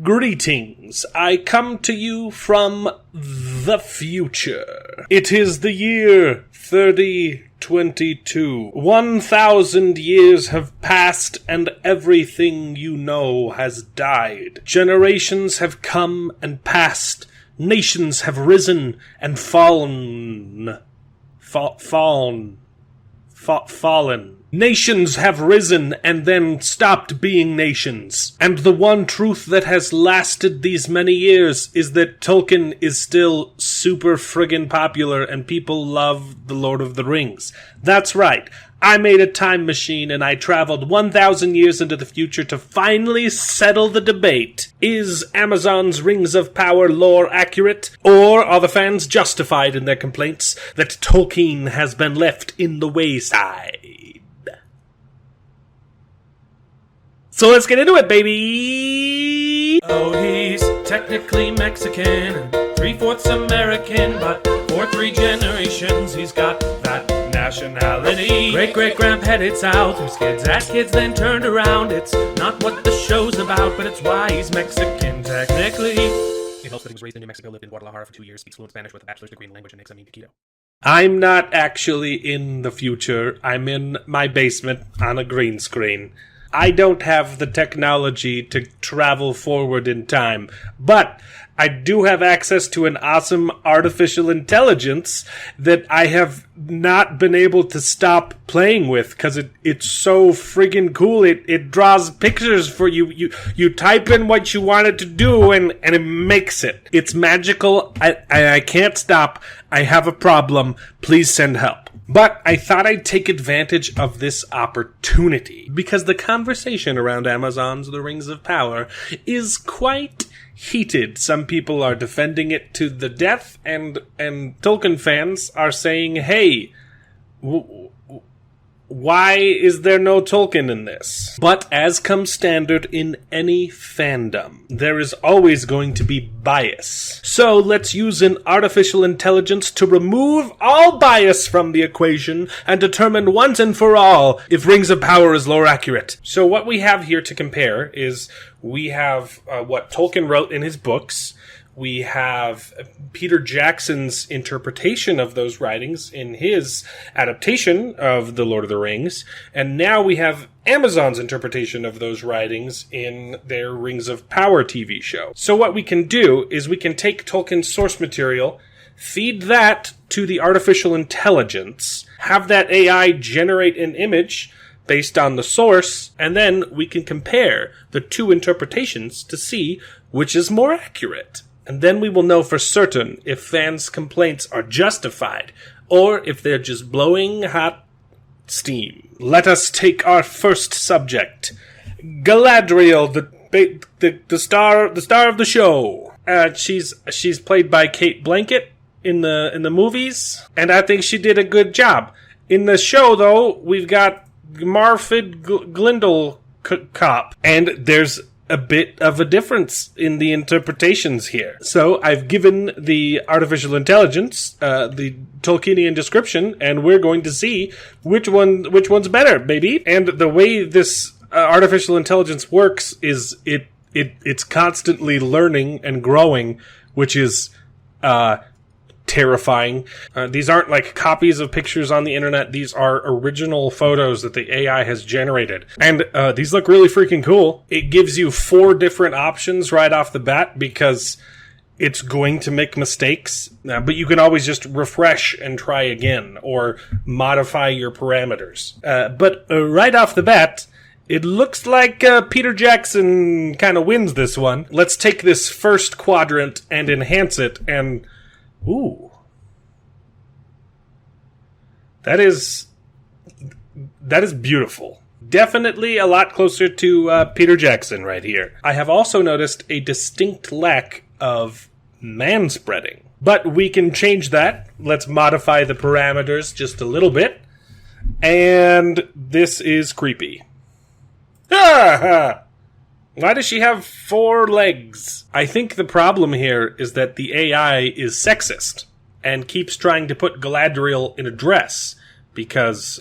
Greetings, I come to you from the future. It is the year 3022. 1,000 years have passed and everything you know has died. Generations have come and passed. Nations have risen and fallen. Fallen. Nations have risen and then stopped being nations. And the one truth that has lasted these many years is that Tolkien is still super friggin' popular and people love The Lord of the Rings. That's right. I made a time machine and I traveled 1,000 years into the future to finally settle the debate. Is Amazon's Rings of Power lore accurate? Or are the fans justified in their complaints that Tolkien has been left in the wayside? So let's get into it, baby! Oh, he's technically Mexican and 3/4 American, but for 3 generations he's got that nationality. Great-great-grandpa headed south, whose kids had kids then turned around. It's not what the show's about, but it's why he's Mexican technically. He hopes that he was raised in New Mexico, lived in Guadalajara for 2 years, speaks fluent Spanish with a bachelor's degree in language and examine taquito. I'm not actually in the future. I'm in my basement on a green screen. I don't have the technology to travel forward in time, but I do have access to an awesome artificial intelligence that I have not been able to stop playing with because it's so friggin' cool. It draws pictures for you. You type in what you want it to do and it makes it. It's magical. I can't stop. I have a problem. Please send help. But I thought I'd take advantage of this opportunity because the conversation around Amazon's The Rings of Power is quite heated. Some people are defending it to the death, and Tolkien fans are saying, hey, why is there no Tolkien in this? But as comes standard in any fandom, there is always going to be bias. So let's use an artificial intelligence to remove all bias from the equation and determine once and for all if Rings of Power is lore accurate. So what we have here to compare is we have what Tolkien wrote in his books. We have Peter Jackson's interpretation of those writings in his adaptation of The Lord of the Rings. And now we have Amazon's interpretation of those writings in their Rings of Power TV show. So what we can do is we can take Tolkien's source material, feed that to the artificial intelligence, have that AI generate an image based on the source, and then we can compare the two interpretations to see which is more accurate. And then we will know for certain if fans' complaints are justified or if they're just blowing hot steam. Let us take our first subject, Galadriel, the star of the show. She's played by Kate Blanchett in the movies, and I think she did a good job. In the show, though, we've got Marfid Glendale Cop, and there's a bit of a difference in the interpretations here. So I've given the artificial intelligence the Tolkienian description, and we're going to see which one's better, baby. And the way this artificial intelligence works is it's constantly learning and growing, which is terrifying. These aren't like copies of pictures on the internet. These are original photos that the AI has generated. And these look really freaking cool. It gives you 4 different options right off the bat because it's going to make mistakes. But you can always just refresh and try again or modify your parameters. But right off the bat, it looks like Peter Jackson kind of wins this one. Let's take this first quadrant and enhance it and ooh. That is beautiful. Definitely a lot closer to Peter Jackson right here. I have also noticed a distinct lack of manspreading. But we can change that. Let's modify the parameters just a little bit. And this is creepy. Ah! Why does she have 4 legs? I think the problem here is that the AI is sexist and keeps trying to put Galadriel in a dress because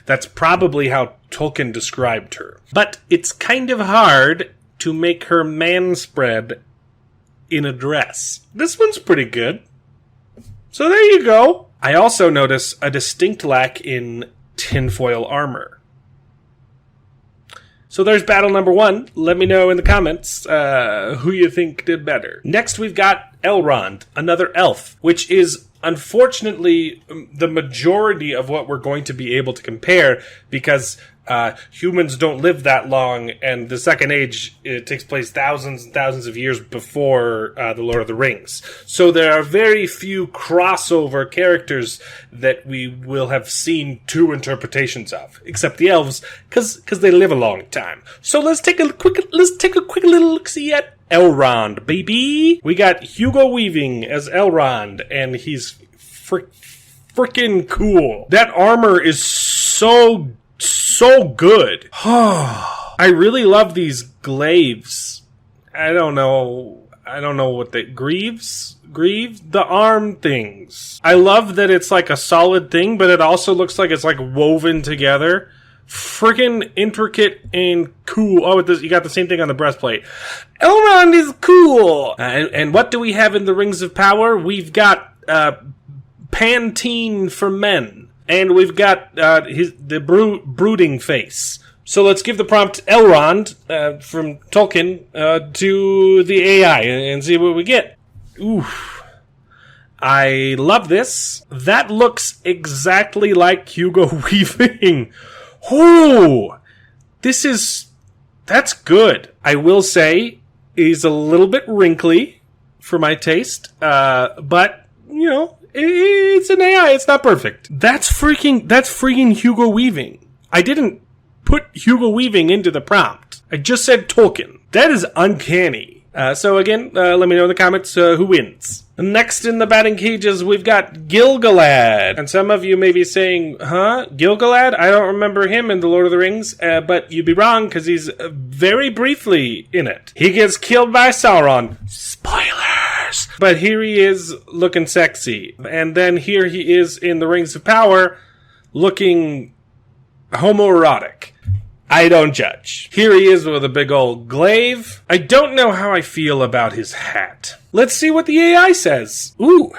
that's probably how Tolkien described her. But it's kind of hard to make her man spread in a dress. This one's pretty good. So there you go. I also notice a distinct lack in tinfoil armor. So there's battle number 1. Let me know in the comments who you think did better. Next we've got Elrond, another elf, which is unfortunately the majority of what we're going to be able to compare because humans don't live that long, and the Second Age, it takes place thousands and thousands of years before the Lord of the Rings. So there are very few crossover characters that we will have seen 2 interpretations of, except the elves, because they live a long time. So let's take a quick little look-see at Elrond, baby. We got Hugo Weaving as Elrond, and he's freaking cool. That armor is so good. I really love these glaives. I don't know what they... Greaves? The arm things. I love that it's like a solid thing, but it also looks like it's like woven together. Freaking intricate and cool. Oh, you got the same thing on the breastplate. Elrond is cool! And what do we have in the Rings of Power? We've got Pantene for men. And we've got the brooding face. So let's give the prompt Elrond from Tolkien to the AI and see what we get. Oof. I love this. That looks exactly like Hugo Weaving. Oh, that's good. I will say he's a little bit wrinkly for my taste, but, you know, it's an AI. It's not perfect. That's freaking Hugo Weaving. I didn't put Hugo Weaving into the prompt. I just said Tolkien. That is uncanny. So again, let me know in the comments who wins. Next in the batting cages, we've got Gil-galad. And some of you may be saying, huh? Gil-galad? I don't remember him in The Lord of the Rings. But you'd be wrong, because he's very briefly in it. He gets killed by Sauron. Spoilers! But here he is looking sexy. And then here he is in the Rings of Power looking homoerotic. I don't judge. Here he is with a big old glaive. I don't know how I feel about his hat. Let's see what the AI says. Ooh,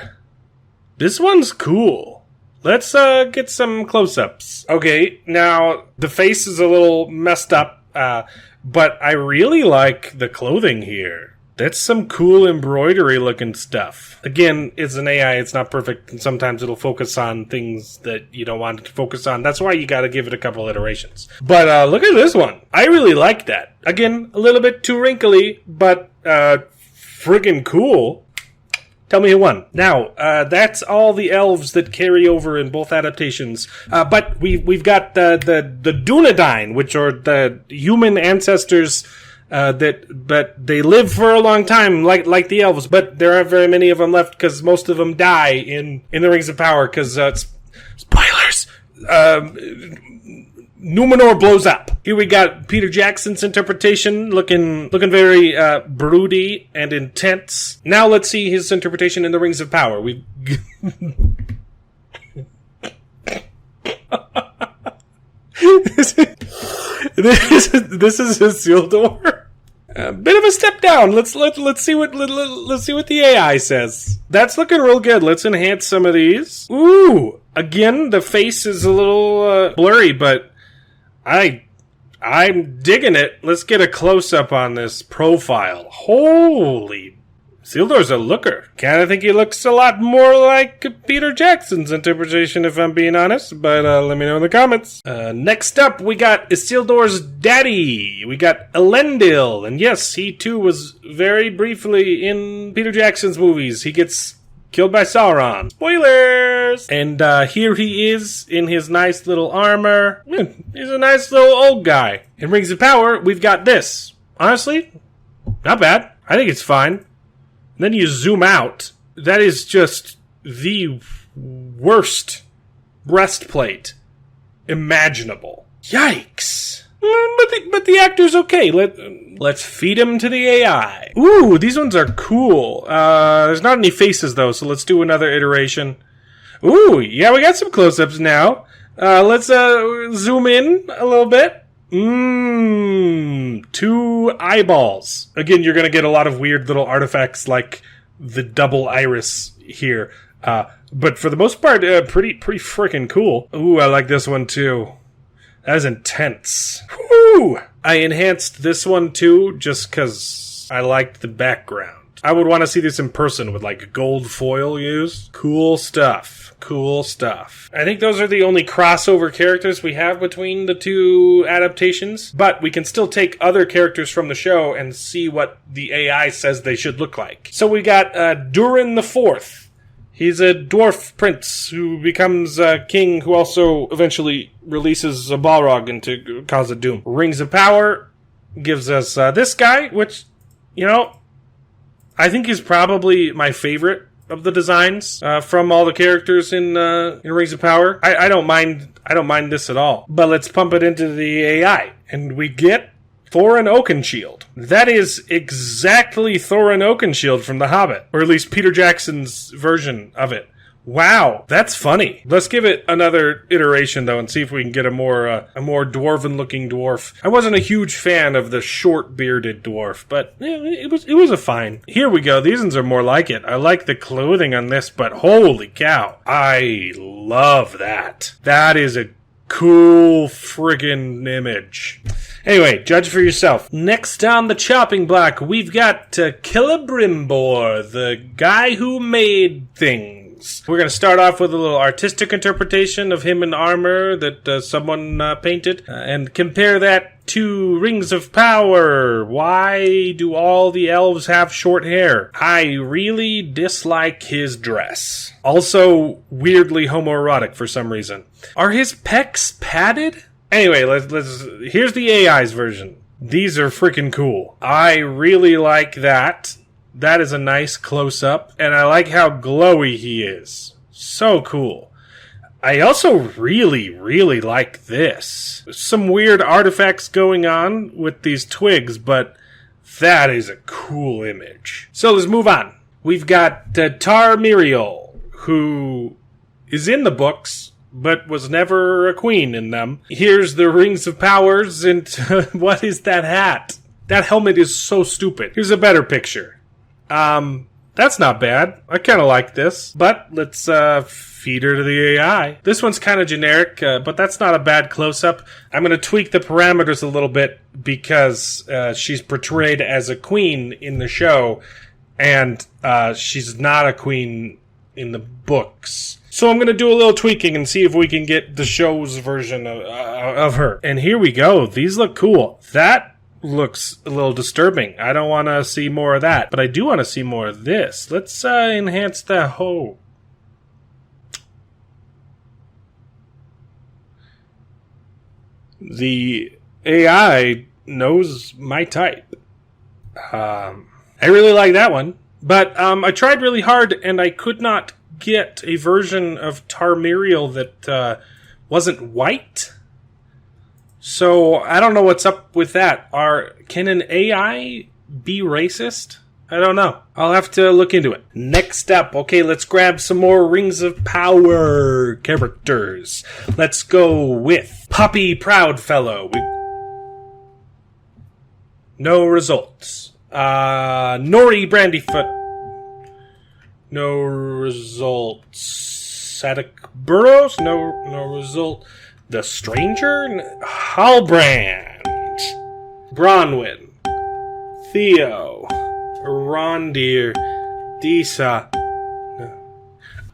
this one's cool. Let's get some close-ups. Okay, now the face is a little messed up, but I really like the clothing here. That's some cool embroidery-looking stuff. Again, it's an AI, it's not perfect, and sometimes it'll focus on things that you don't want it to focus on. That's why you gotta give it a couple iterations. But look at this one. I really like that. Again, a little bit too wrinkly, but friggin' cool. Tell me who won. Now, that's all the elves that carry over in both adaptations. But we've got the Dunedain, which are the human ancestors but they live for a long time, like the elves, but there aren't very many of them left because most of them die in the Rings of Power because spoilers. Numenor blows up. Here we got Peter Jackson's interpretation, looking very broody and intense. Now let's see his interpretation in the Rings of Power. This is Isildur. A bit of a step down. Let's see what the AI says. That's looking real good. Let's enhance some of these. Ooh, again the face is a little blurry, but I'm digging it. Let's get a close up on this profile. Holy, Isildur's a looker. Kinda think he looks a lot more like Peter Jackson's interpretation, if I'm being honest, but let me know in the comments. Next up, we got Isildur's daddy. We got Elendil, and yes, he too was very briefly in Peter Jackson's movies. He gets killed by Sauron. Spoilers! And here he is in his nice little armor. He's a nice little old guy. In Rings of Power, we've got this. Honestly, not bad. I think it's fine. And then you zoom out. That is just the worst breastplate imaginable. Yikes. But the actor's okay. Let's feed him to the AI. Ooh, these ones are cool. There's not any faces, though, so let's do another iteration. Ooh, yeah, we got some close-ups now. Let's zoom in a little bit. 2 eyeballs. Again, you're going to get a lot of weird little artifacts like the double iris here. But for the most part, pretty freaking cool. Ooh, I like this one too. That is intense. Woo! I enhanced this one too, just because I liked the background. I would want to see this in person with like gold foil used. Cool stuff. Cool stuff. I think those are the only crossover characters we have between the 2 adaptations, but we can still take other characters from the show and see what the AI says they should look like. So we got Durin the Fourth. He's a dwarf prince who becomes a king who also eventually releases a Balrog into Cause Doom. Rings of Power gives us this guy, which, you know, I think he's probably my favorite of the designs from all the characters in Rings of Power. I don't mind this at all. But let's pump it into the AI, and we get Thorin Oakenshield. That is exactly Thorin Oakenshield from The Hobbit, or at least Peter Jackson's version of it. Wow, that's funny. Let's give it another iteration, though, and see if we can get a more dwarven-looking dwarf. I wasn't a huge fan of the short-bearded dwarf, but it was a fine. Here we go. These ones are more like it. I like the clothing on this, but holy cow. I love that. That is a cool friggin' image. Anyway, judge for yourself. Next on the chopping block, we've got Celebrimbor, the guy who made things. We're going to start off with a little artistic interpretation of him in armor that someone painted, and compare that to Rings of Power. Why do all the elves have short hair? I really dislike his dress. Also, weirdly homoerotic for some reason. Are his pecs padded? Anyway, here's the AI's version. These are freaking cool. I really like that. That is a nice close-up, and I like how glowy he is. So cool. I also really, really like this. Some weird artifacts going on with these twigs, but that is a cool image. So let's move on. We've got Tar-Miriel, who is in the books, but was never a queen in them. Here's the Rings of Powers, and what is that hat? That helmet is so stupid. Here's a better picture. That's not bad. I kind of like this. But let's feed her to the AI. This one's kind of generic, but that's not a bad close-up. I'm going to tweak the parameters a little bit because she's portrayed as a queen in the show, and she's not a queen in the books. So I'm going to do a little tweaking and see if we can get the show's version of her. And here we go. These look cool. That looks a little disturbing. I don't want to see more of that, but I do want to see more of this. Let's enhance the hoe. The AI knows my type. I really like that one, but I tried really hard and I could not get a version of Tar-Miriel that wasn't white. So, I don't know what's up with that. Can an AI be racist? I don't know. I'll have to look into it. Next up, okay, let's grab some more Rings of Power characters. Let's go with Puppy Proudfellow. No results. Nori Brandyfoot. No results. Sadik Burrows. No result. The Stranger? Halbrand. Bronwyn. Theo. Rondir. Disa.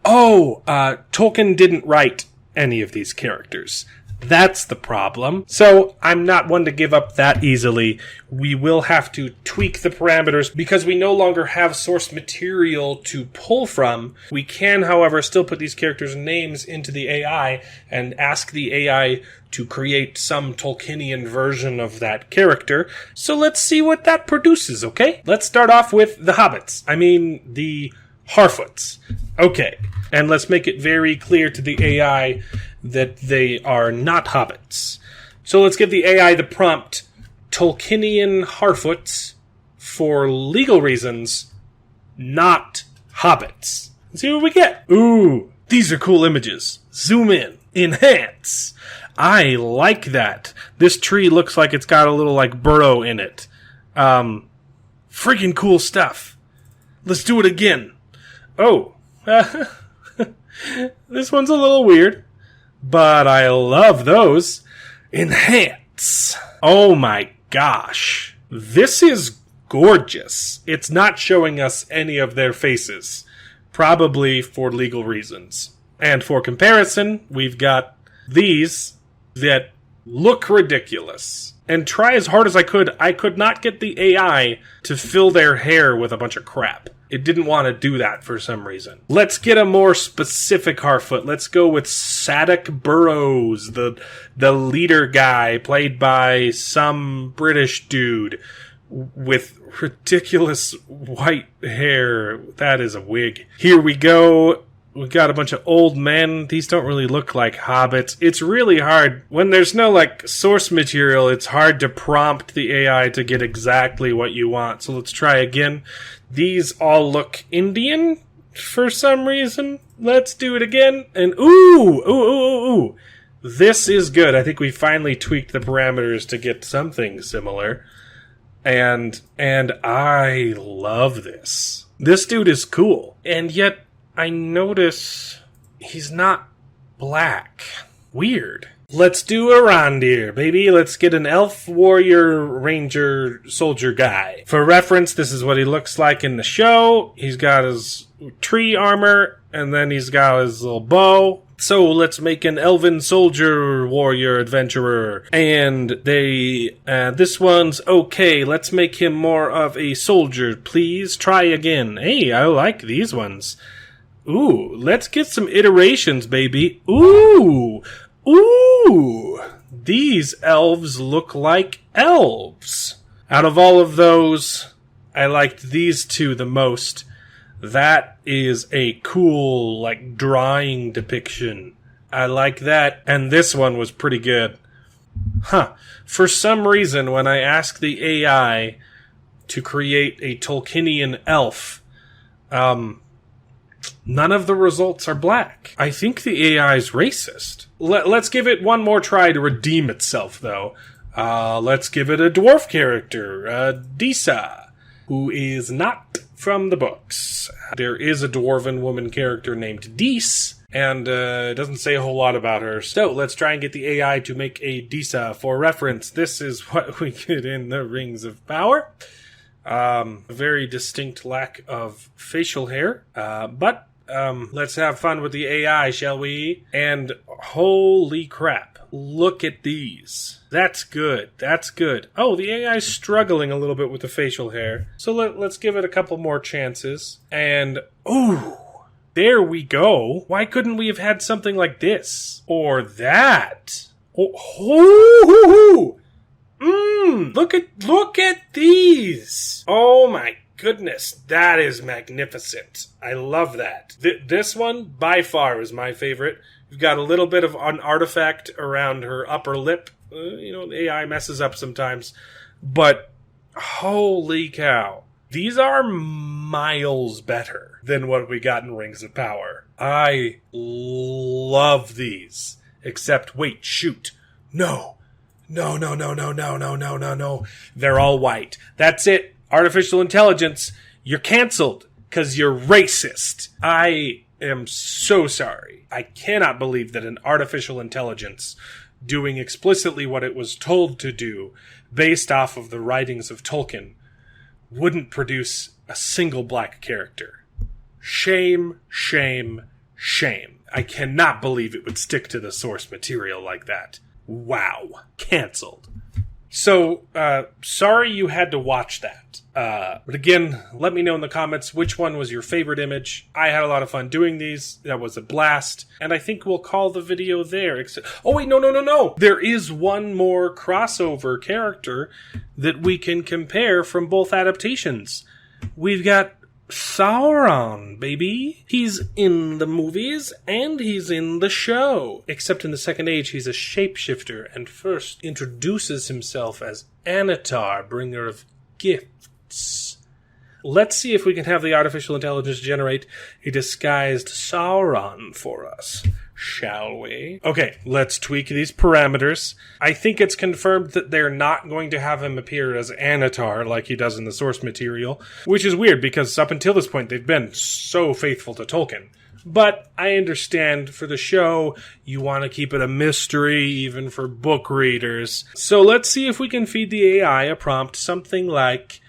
Oh, Tolkien didn't write any of these characters. That's the problem. So, I'm not one to give up that easily. We will have to tweak the parameters because we no longer have source material to pull from. We can, however, still put these characters' names into the AI and ask the AI to create some Tolkienian version of that character. So let's see what that produces, okay? Let's start off with the Hobbits. The Harfoots. Okay. And let's make it very clear to the AI that they are not hobbits. So let's give the AI the prompt, Tolkienian Harfoots, for legal reasons, not hobbits. Let's see what we get. Ooh, these are cool images. Zoom in. Enhance. I like that. This tree looks like it's got a little, like, burrow in it. Freaking cool stuff. Let's do it again. Oh. This one's a little weird, but I love those. Enhance. Oh my gosh. This is gorgeous. It's not showing us any of their faces, probably for legal reasons. And for comparison, we've got these that look ridiculous. And try as hard as I could not get the AI to fill their hair with a bunch of crap. It didn't want to do that for some reason. Let's get a more specific Harfoot. Let's go with Sadok Burrows, the leader guy, played by some British dude with ridiculous white hair. That is a wig. Here we go. We got a bunch of old men. These don't really look like hobbits. It's really hard. When there's no, like, source material, it's hard to prompt the AI to get exactly what you want. So let's try again. These all look Indian for some reason. Let's do it again. And ooh. This is good. I think we finally tweaked the parameters to get something similar. And I love this. This dude is cool. And yet, I notice he's not black. Weird. Let's do a Rondir, baby. Let's get an elf warrior ranger soldier guy. For reference, this is what he looks like in the show. He's got his tree armor, and then he's got his little bow. So let's make an elven soldier warrior adventurer. And this one's okay. Let's make him more of a soldier, please. Try again. Hey, I like these ones. Ooh, let's get some iterations, baby. Ooh. These elves look like elves. Out of all of those, I liked these two the most. That is a cool, like, drawing depiction. I like that. And this one was pretty good. For some reason, when I asked the AI to create a Tolkienian elf, none of the results are black. I think the AI is racist. Let's give it one more try to redeem itself, though. Let's give it a dwarf character, Disa, who is not from the books. There is a dwarven woman character named Dis, and it doesn't say a whole lot about her. So let's try and get the AI to make a Disa. For reference, this is what we get in the Rings of Power. A very distinct lack of facial hair, but let's have fun with the AI, shall we? And holy crap, look at these. That's good. Oh, the AI's struggling a little bit with the facial hair. So let's give it a couple more chances. And, ooh, there we go. Why couldn't we have had something like this? Or that? Look at these. Oh my goodness, that is magnificent. I love that. This one, by far, is my favorite. We've got a little bit of an artifact around her upper lip. The AI messes up sometimes. But, holy cow. These are miles better than what we got in Rings of Power. I love these. Except, wait, shoot. No. They're all white. That's it. Artificial intelligence, you're canceled because you're racist. I am so sorry. I cannot believe that an artificial intelligence doing explicitly what it was told to do based off of the writings of Tolkien wouldn't produce a single black character. Shame. I cannot believe it would stick to the source material like that. Wow. Canceled. So, sorry you had to watch that. But again, let me know in the comments which one was your favorite image. I had a lot of fun doing these. That was a blast. And I think we'll call the video there. Oh, wait, no. There is one more crossover character that we can compare from both adaptations. We've got Sauron, baby. He's in the movies and he's in the show. Except in the Second Age, he's a shapeshifter and first introduces himself as Anatar, bringer of gifts. Let's see if we can have the artificial intelligence generate a disguised Sauron for us. shall we? Okay, let's tweak these parameters. I think it's confirmed that they're not going to have him appear as Anatar like he does in the source material, which is weird because up until this point they've been so faithful to Tolkien. But I understand for the show, you want to keep it a mystery even for book readers. So let's see if we can feed the AI a prompt something like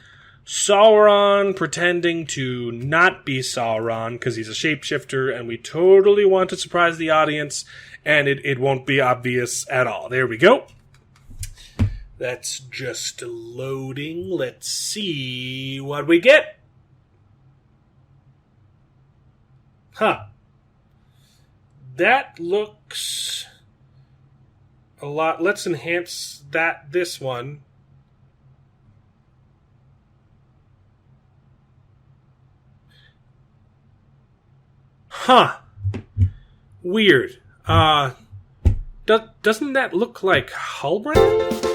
Sauron pretending to not be Sauron because he's a shapeshifter and we totally want to surprise the audience and it won't be obvious at all. There we go. That's just loading. Let's see what we get. Huh. That looks a lot. Let's enhance this one. Huh. Weird. Doesn't that look like Halbrand?